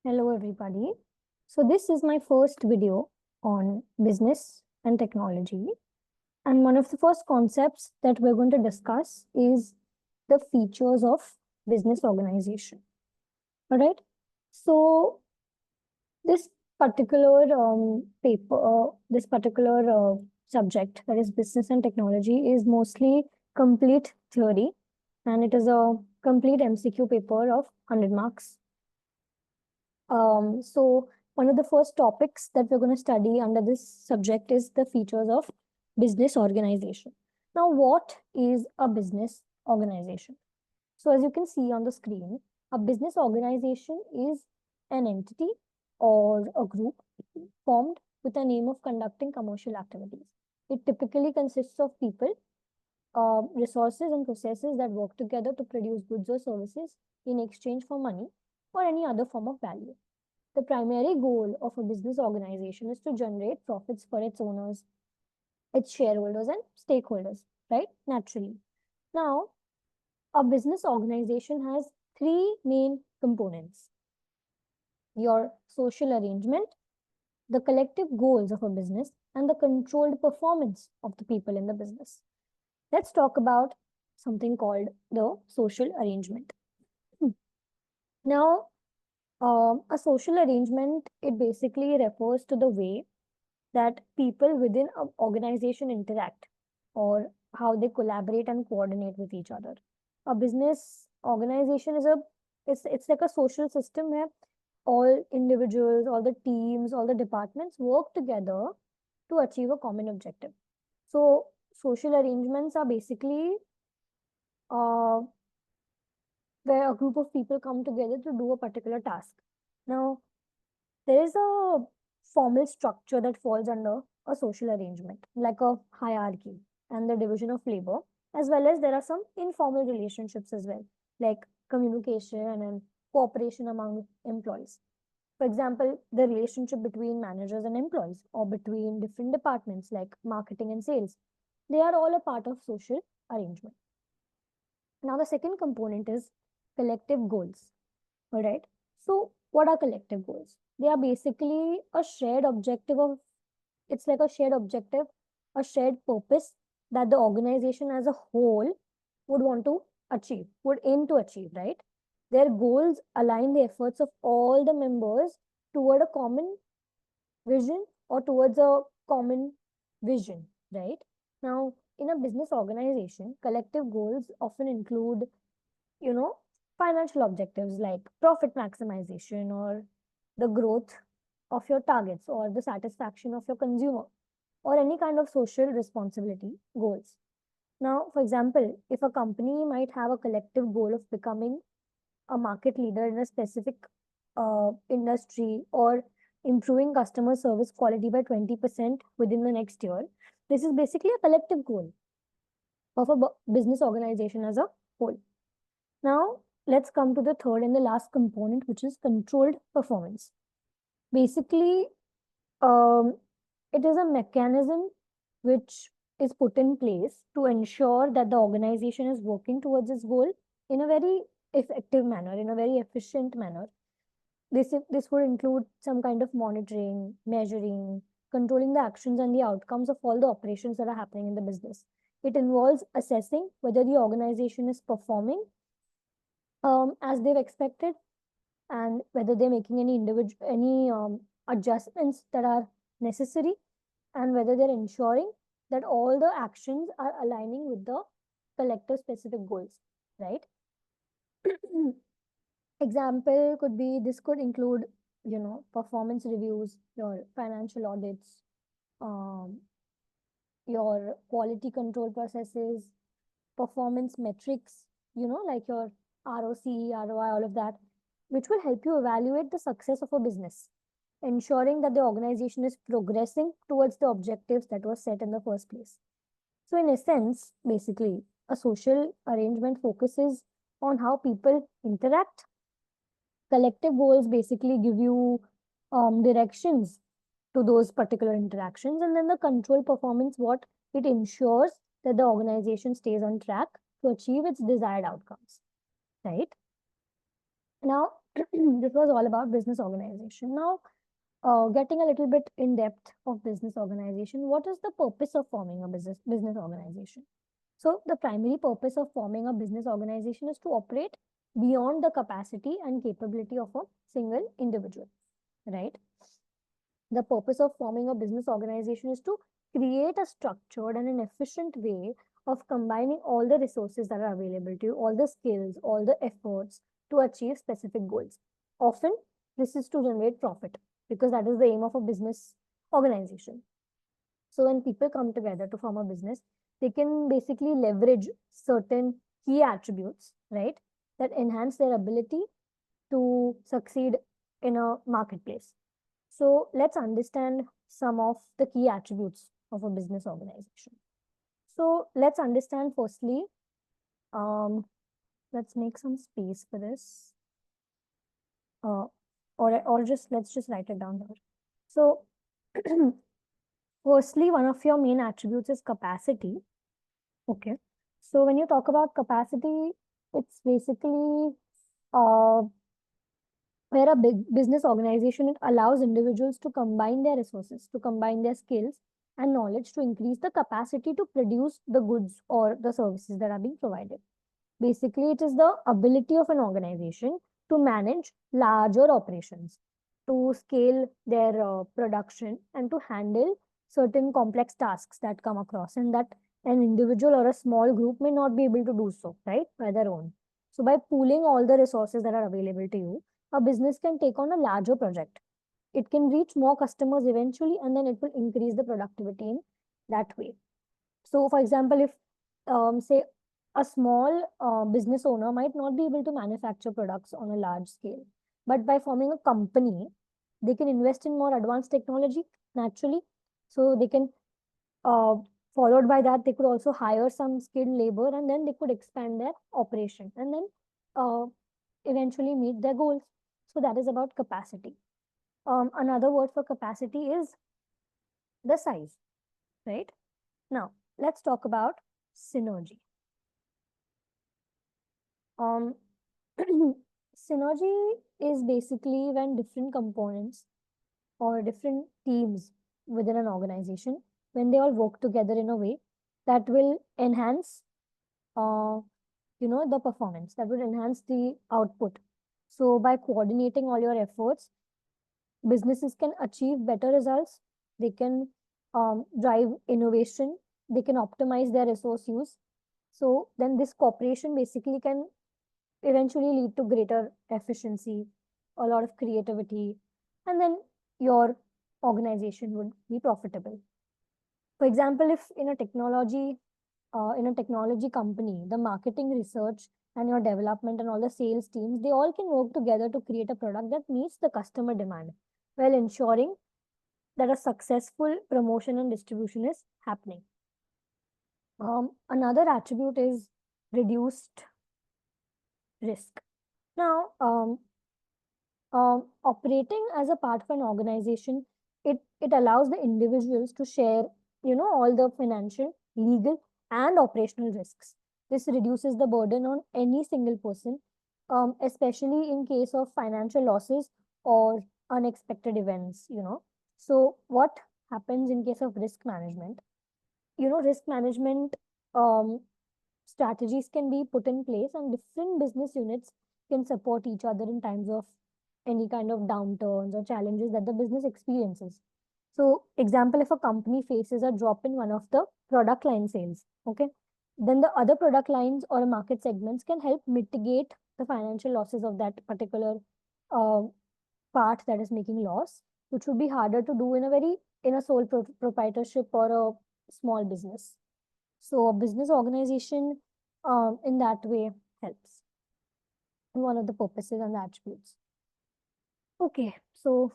Hello everybody. So this is my first video on business and technology. And one of the first concepts that we're going to discuss is the features of business organization. All right. So this particular this particular subject, that is business and technology, is mostly complete theory, and it is a complete MCQ paper of 100 marks. So one of the first topics that we're going to study under this subject is the features of business organization. Now, what is a business organization? So as you can see on the screen, a business organization is an entity or a group formed with a aim of conducting commercial activities. It typically consists of people, resources and processes that work together to produce goods or services in exchange for money or any other form of value. The primary goal of a business organization is to generate profits for its owners, its shareholders, and stakeholders, right? Naturally. Now, a business organization has three main components: your social arrangement, the collective goals of a business, and the controlled performance of the people in the business. Let's talk about something called the social arrangement. Now, a social arrangement, it basically refers to the way that people within an organization interact or how they collaborate and coordinate with each other. A business organization is it's like a social system where all individuals, all the teams, all the departments work together to achieve a common objective. So social arrangements are basically uh, where a group of people come together to do a particular task. Now, there is a formal structure that falls under a social arrangement, like a hierarchy and the division of labor, as well as there are some informal relationships as well, like communication and cooperation among employees. For example, the relationship between managers and employees, or between different departments like marketing and sales, they are all a part of social arrangement. Now, the second component is collective goals. All right. So, what are collective goals? They are basically a shared objective of, it's like a shared objective, a shared purpose that the organization as a whole would want to achieve, would aim to achieve, right? Their goals align the efforts of all the members toward a common vision or towards a common vision, right? Now, in a business organization, collective goals often include, you know, financial objectives like profit maximization or the growth of your targets or the satisfaction of your consumer or any kind of social responsibility goals. Now, for example, if a company might have a collective goal of becoming a market leader in a specific industry or improving customer service quality by 20% within the next year, this is basically a collective goal of a business organization as a whole. Now, let's come to the third and the last component, which is controlled performance. Basically, um, it is a mechanism which is put in place to ensure that the organization is working towards its goal in a very effective manner, in a very efficient manner. This would include some kind of monitoring, measuring, controlling the actions and the outcomes of all the operations that are happening in the business. It involves assessing whether the organization is performing as they've expected, and whether they're making any adjustments that are necessary, and whether they're ensuring that all the actions are aligning with the collective specific goals, right? Example could be, this could include, performance reviews, your financial audits, um, your quality control processes, performance metrics, like your ROC, ROI, all of that, which will help you evaluate the success of a business, ensuring that the organization is progressing towards the objectives that were set in the first place. So, in essence, basically, a social arrangement focuses on how people interact. Collective goals basically give you directions to those particular interactions, and then the control performance, what it ensures that the organization stays on track to achieve its desired outcomes, right? Now, this was all about business organization. Now, getting a little bit in depth of business organization, what is the purpose of forming a business organization? So the primary purpose of forming a business organization is to operate beyond the capacity and capability of a single individual, right? The purpose of forming a business organization is to create a structured and an efficient way of combining all the resources that are available to you, all the skills, all the efforts to achieve specific goals. Often, this is to generate profit because that is the aim of a business organization. So when people come together to form a business, they can basically leverage certain key attributes, right, that enhance their ability to succeed in a marketplace. So let's understand some of the key attributes of a business organization. So let's understand firstly, let's make some space for this, or just let's just write it down here. So firstly, one of your main attributes is capacity. Okay. So when you talk about capacity, it's basically uh, where a big business organization, it allows individuals to combine their resources, to combine their skills and knowledge to increase the capacity to produce the goods or the services that are being provided. Basically, it is the ability of an organization to manage larger operations, to scale their production, and to handle certain complex tasks that come across, and that an individual or a small group may not be able to do so, right, by their own. So, by pooling all the resources that are available to you, a business can take on a larger project. It can reach more customers eventually, and then it will increase the productivity in that way. So, for example, if say a small business owner might not be able to manufacture products on a large scale, but by forming a company, they can invest in more advanced technology naturally. So they can, uh, followed by that, they could also hire some skilled labor, and then they could expand their operation, and then uh, eventually meet their goals. So that is about capacity. Another word for capacity is the size, right? Now, let's talk about synergy. Um, synergy is basically when different components or different teams within an organization, when they all work together in a way that will enhance, uh, the performance, that will enhance the output. So by coordinating all your efforts, businesses can achieve better results. They can drive innovation. They can optimize their resource use. So then this cooperation basically can eventually lead to greater efficiency, a lot of creativity, and then your organization would be profitable. For example, if in a technology company, the marketing, research, and your development and all the sales teams, they all can work together to create a product that meets the customer demand while ensuring that a successful promotion and distribution is happening. Another attribute is reduced risk. Now, operating as a part of an organization, it allows the individuals to share, all the financial, legal, and operational risks. This reduces the burden on any single person, especially in case of financial losses or unexpected events. So what happens in case of risk management? Risk management um, strategies can be put in place, and different business units can support each other in times of any kind of downturns or challenges that the business experiences. So, example, if a company faces a drop in one of the product line sales, okay, then the other product lines or market segments can help mitigate the financial losses of that particular uh, part that is making loss, which would be harder to do in a sole proprietorship or a small business. So a business organization in that way helps. One of the purposes and the attributes. Okay, so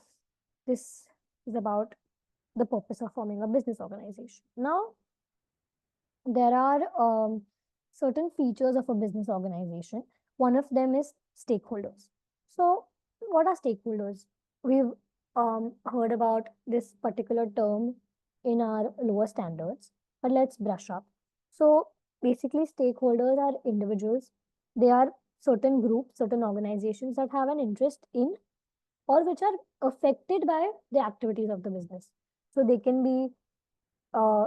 this is about the purpose of forming a business organization. Now, there are certain features of a business organization. One of them is stakeholders. So, what are stakeholders? We've heard about this particular term in our lower standards, but let's brush up. So, basically, stakeholders are individuals. They are certain groups, certain organizations that have an interest in or which are affected by the activities of the business. So they can be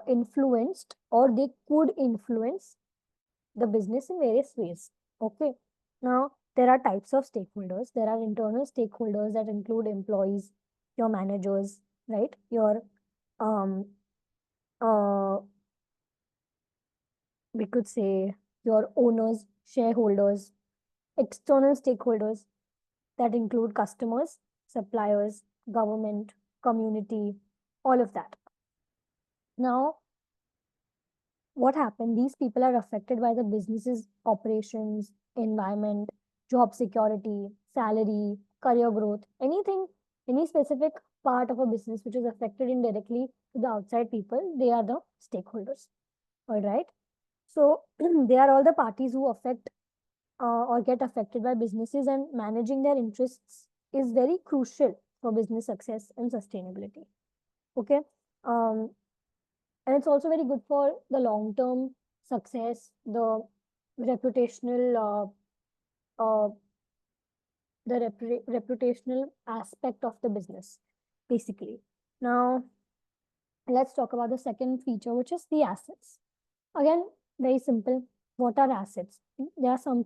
influenced or they could influence the business in various ways. Okay. Now, there are types of stakeholders. There are internal stakeholders that include employees, your managers, right? Your, um, uh, we could say your owners, shareholders, external stakeholders that include customers, suppliers, government, community, all of that. Now, what happened? These people are affected by the business's operations, environment, job security, salary, career growth, anything, any specific part of a business which is affected indirectly to the outside people, they are the stakeholders. All right. So they are all the parties who affect or get affected by businesses, and managing their interests is very crucial for business success and sustainability. Okay. Um, and it's also very good for the long term success, the reputational uh, reputational aspect of the business, basically. Now let's talk about the second feature, which is the assets. Again, very simple. What are assets? There are some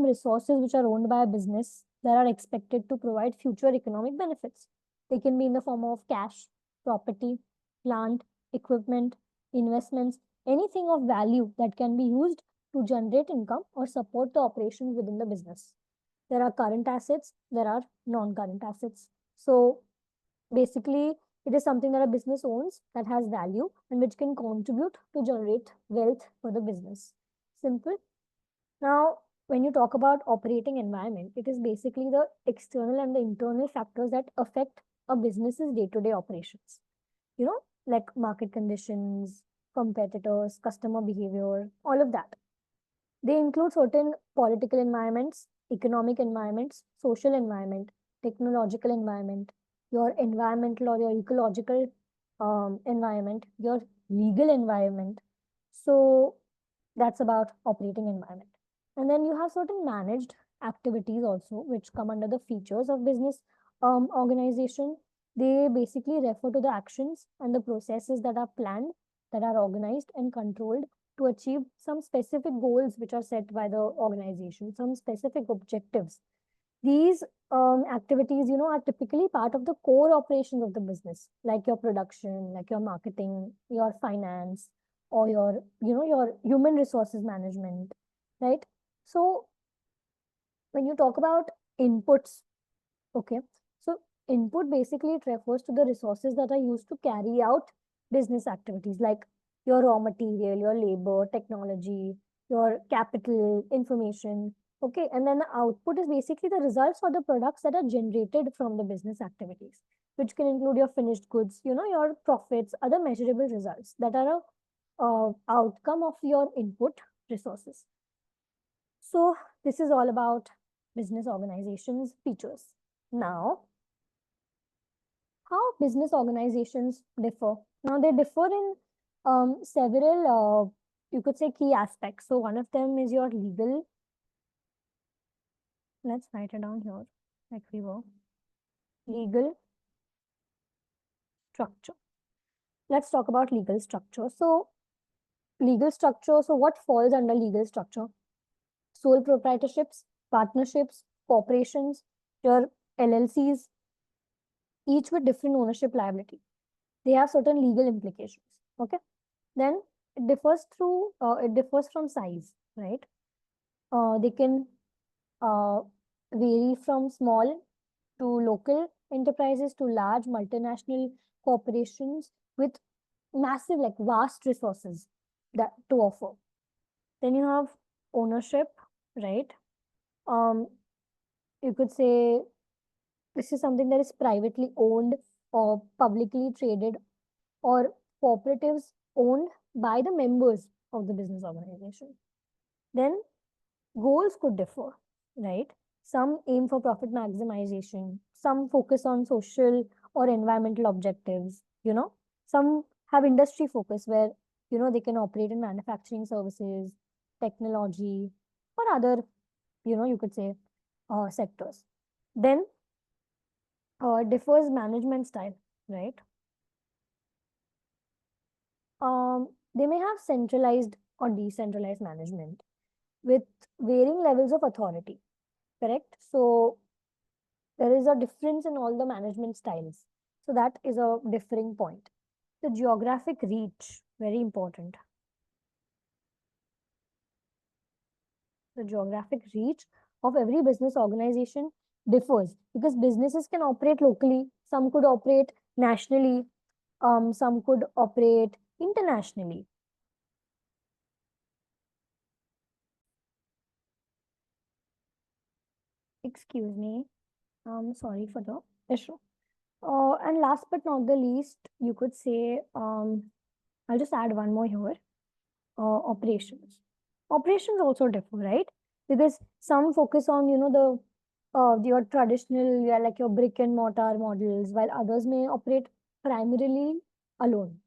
resources which are owned by a business that are expected to provide future economic benefits. They can be in the form of cash, property, plant, equipment, investments, anything of value that can be used to generate income or support the operations within the business. There are current assets, there are non-current assets. So basically, it is something that a business owns that has value and which can contribute to generate wealth for the business. Simple. Now, when you talk about operating environment, it is basically the external and the internal factors that affect a business's day-to-day operations. You know, like market conditions, competitors, customer behavior, all of that. They include certain political environments, economic environments, social environment, technological environment, your environmental or your ecological environment, your legal environment. So that's about operating environment. And then you have certain managed activities also, which come under the features of business organization. They basically refer to the actions and the processes that are planned, that are organized and controlled to achieve some specific goals which are set by the organization, some specific objectives. These activities, are typically part of the core operations of the business, like your production, like your marketing, your finance, or your human resources management, right? So when you talk about inputs, okay, so input basically it refers to the resources that are used to carry out business activities like your raw material, your labor, technology, your capital, information. Okay, and then the output is basically the results or the products that are generated from the business activities, which can include your finished goods, your profits, other measurable results that are a outcome of your input resources. So this is all about business organizations features. Now, how business organizations differ? Now, they differ in several, you could say, key aspects. So one of them is your legal. Let's write it down here, like we were. Legal structure. Let's talk about legal structure. So legal structure. So what falls under legal structure? Sole proprietorships, partnerships, corporations, your LLCs, each with different ownership liability. They have certain legal implications. Okay. Then it differs from size, right? They can vary from small to local enterprises to large multinational corporations with massive, like vast resources that to offer. Then you have ownership, right? Um, you could say this is something that is privately owned or publicly traded or cooperatives owned by the members of the business organization. Then goals could differ, right? Some aim for profit maximization, some focus on social or environmental objectives, some have industry focus where, they can operate in manufacturing services, technology, or other you could say, sectors. Then differs management style, right? They may have centralized or decentralized management with varying levels of authority, correct? So there is a difference in all the management styles. So that is a differing point. The geographic reach, very important. The geographic reach of every business organization differs because businesses can operate locally, some could operate nationally, some could operate internationally. Excuse me. Sorry for the issue. And last but not the least, you could say, I'll just add one more here. Operations. Operations also differ, right? Because some focus on, your traditional, yeah, like your brick and mortar models, while others may operate primarily alone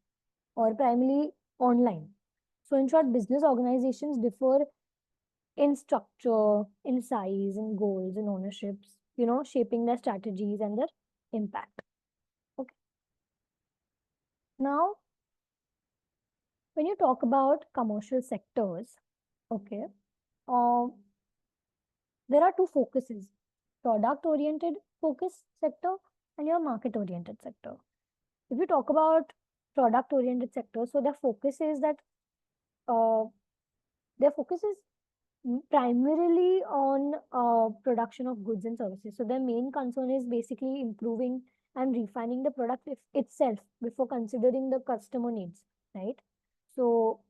or primarily online. So in short, business organizations differ in structure, in size, in goals, in ownerships, shaping their strategies and their impact. Okay. Now, when you talk about commercial sectors, okay, um, there are two focuses: product oriented focus sector and your market oriented sector. If you talk about product oriented sector, so their focus is that uh, their focus is primarily on production of goods and services. So their main concern is basically improving and refining the product itself before considering the customer needs, right? So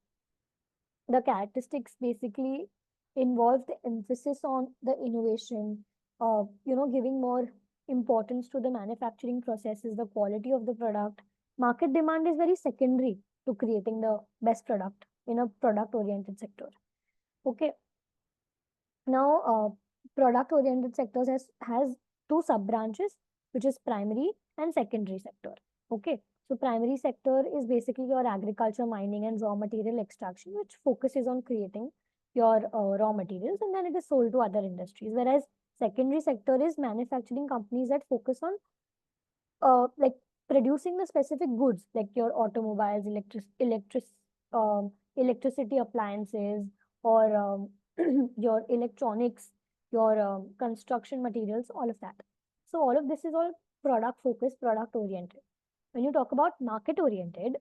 the characteristics basically involve the emphasis on the innovation, giving more importance to the manufacturing processes, the quality of the product. Market demand is very secondary to creating the best product in a product oriented sector. Okay. Now, product oriented sectors has two sub branches, which is primary and secondary sector. Okay. So primary sector is basically your agriculture, mining, and raw material extraction, which focuses on creating your raw materials, and then it is sold to other industries. Whereas secondary sector is manufacturing companies that focus on like producing the specific goods, like your automobiles, electricity appliances, or your electronics, your construction materials, all of that. So all of this is all product focused, product oriented. When you talk about market oriented,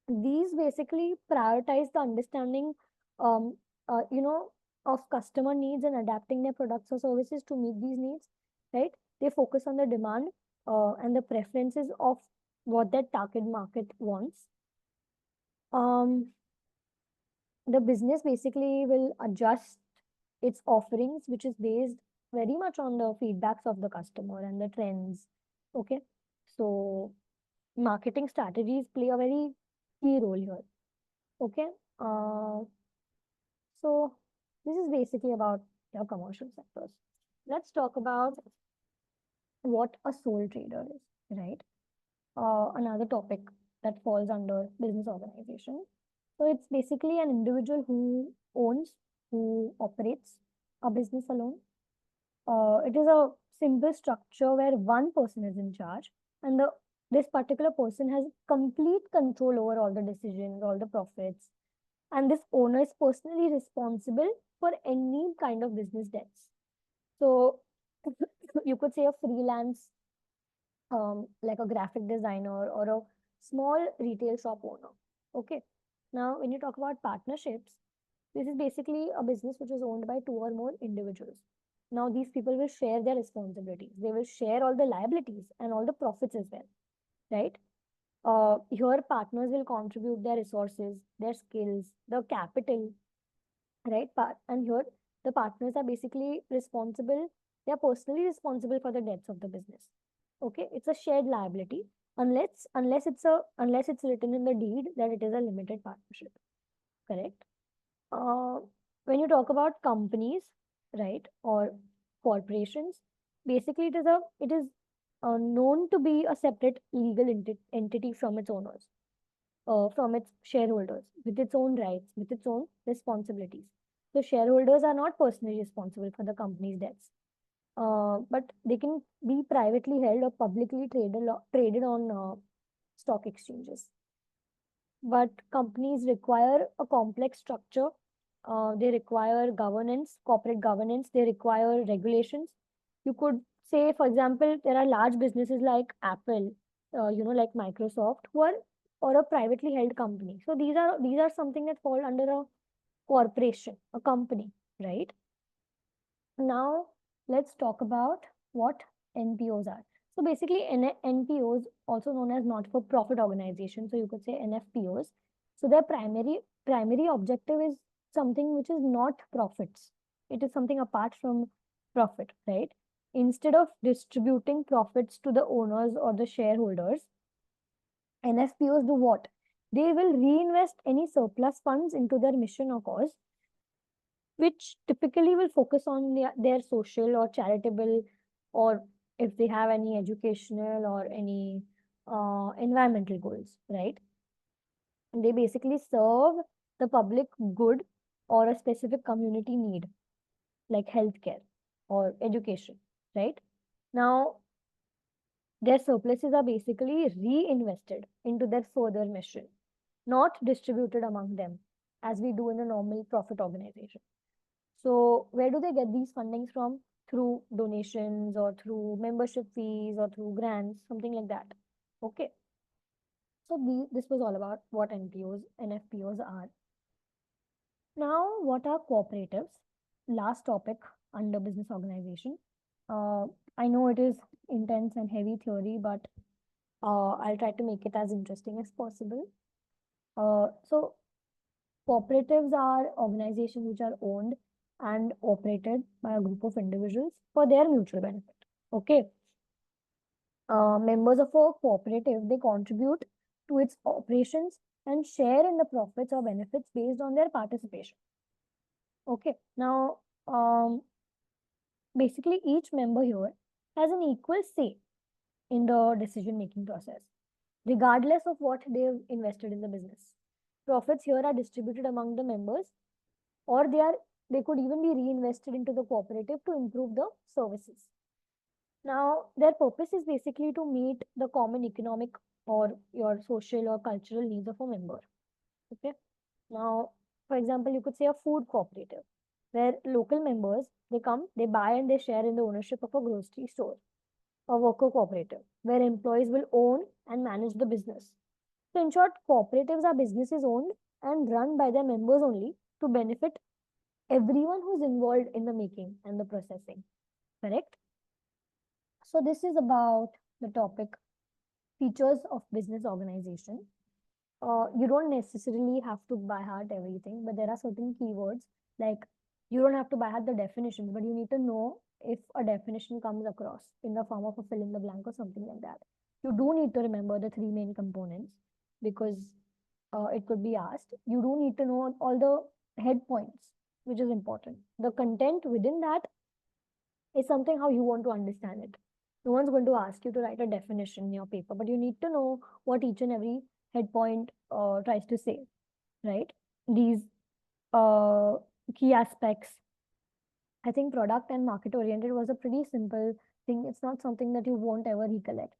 these basically prioritize the understanding, um, uh, you know, of customer needs and adapting their products or services to meet these needs, right? They focus on the demand and the preferences of what that target market wants. Um, the business basically will adjust its offerings, which is based very much on the feedbacks of the customer and the trends. Okay, so marketing strategies play a very key role here. Okay. Uh, so this is basically about your commercial sectors. Let's talk about what a sole trader is, right? Another topic that falls under business organization. So it's basically an individual who owns, who operates a business alone. It is a simple structure where one person is in charge, and this particular person has complete control over all the decisions, all the profits, and this owner is personally responsible for any kind of business debts. So you could say a freelance, like a graphic designer or a small retail shop owner. Okay. Now, when you talk about partnerships, this is basically a business which is owned by two or more individuals. Now, these people will share their responsibilities. They will share all the liabilities and all the profits as well, right? Your partners will contribute their resources, their skills, the capital, right? And here the partners are basically responsible. They are personally responsible for the debts of the business. Okay, it's a shared liability unless it's written in the deed that it is a limited partnership. Correct. Uh, when you talk about companies, right, or corporations, basically it is known to be a separate legal entity from its owners, from its shareholders, with its own rights, with its own responsibilities. So shareholders are not personally responsible for the company's debts, but they can be privately held or publicly traded on stock exchanges. But companies require a complex structure. They require governance, corporate governance. They require regulations. You could say, for example, there are large businesses like Apple, like Microsoft, who are or a privately held company. So these are something that fall under a corporation, a company, right? Now let's talk about what NPOs are. So basically, NPOs, also known as not-for-profit organizations, so you could say NFPOs. So their primary objective is something which is not profits. It is something apart from profit, right? Instead of distributing profits to the owners or the shareholders, NFPOs do what? They will reinvest any surplus funds into their mission or cause, which typically will focus on their social or charitable, or if they have any educational or any environmental goals, right? And they basically serve the public good or a specific community need, like healthcare or education, right? Now, their surpluses are basically reinvested into their further mission, not distributed among them as we do in a normal profit organization. So where do they get these fundings from? Through donations or through membership fees or through grants, something like that. Okay. So this was all about what NFPOs are. Now, what are cooperatives? Last topic under business organization. I know it is intense and heavy theory, but I'll try to make it as interesting as possible. So cooperatives are organizations which are owned and operated by a group of individuals for their mutual benefit. Okay. Members of a cooperative, they contribute to its operations and share in the profits or benefits based on their participation. Okay. Now, basically, each member here has an equal say in the decision-making process, regardless of what they've invested in the business. Profits here are distributed among the members, or they could even be reinvested into the cooperative to improve the services. Now, their purpose is basically to meet the common economic or your social or cultural needs of a member. Okay. Now, for example, you could say a food cooperative, where local members, they come, they buy and they share in the ownership of a grocery store. A worker cooperative, where employees will own and manage the business. So in short, cooperatives are businesses owned and run by their members only to benefit everyone who's involved in the making and the processing. Correct? So this is about the topic features of business organization. You don't necessarily have to by heart everything, but there are certain keywords, like you don't have to by heart the definitions, but you need to know if a definition comes across in the form of a fill in the blank or something like that. You do need to remember the three main components because it could be asked. You do need to know all the head points, which is important. The content within that is something how you want to understand it. No one's going to ask you to write a definition in your paper, but you need to know what each and every head point tries to say, right? These uh, key aspects. I think product and market oriented was a pretty simple thing. It's not something that you won't ever recollect,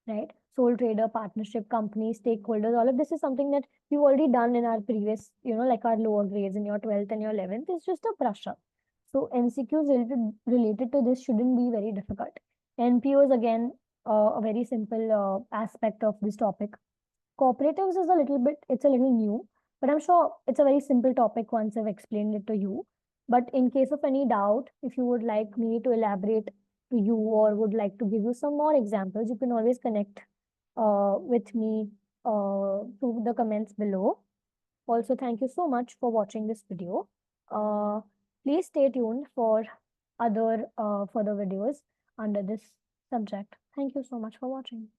right? Sole trader, partnership, company, stakeholders, all of this is something that we've already done in our previous, like our lower grades in your 12th and your 11th. It's just a brush up. So MCQs related to this shouldn't be very difficult. NPOs, again, a very simple aspect of this topic. Cooperatives is it's a little new, but I'm sure it's a very simple topic once I've explained it to you. But in case of any doubt, if you would like me to elaborate to you or would like to give you some more examples, you can always connect with me through the comments below. Also, thank you so much for watching this video. Please stay tuned for other further videos under this subject. Thank you so much for watching.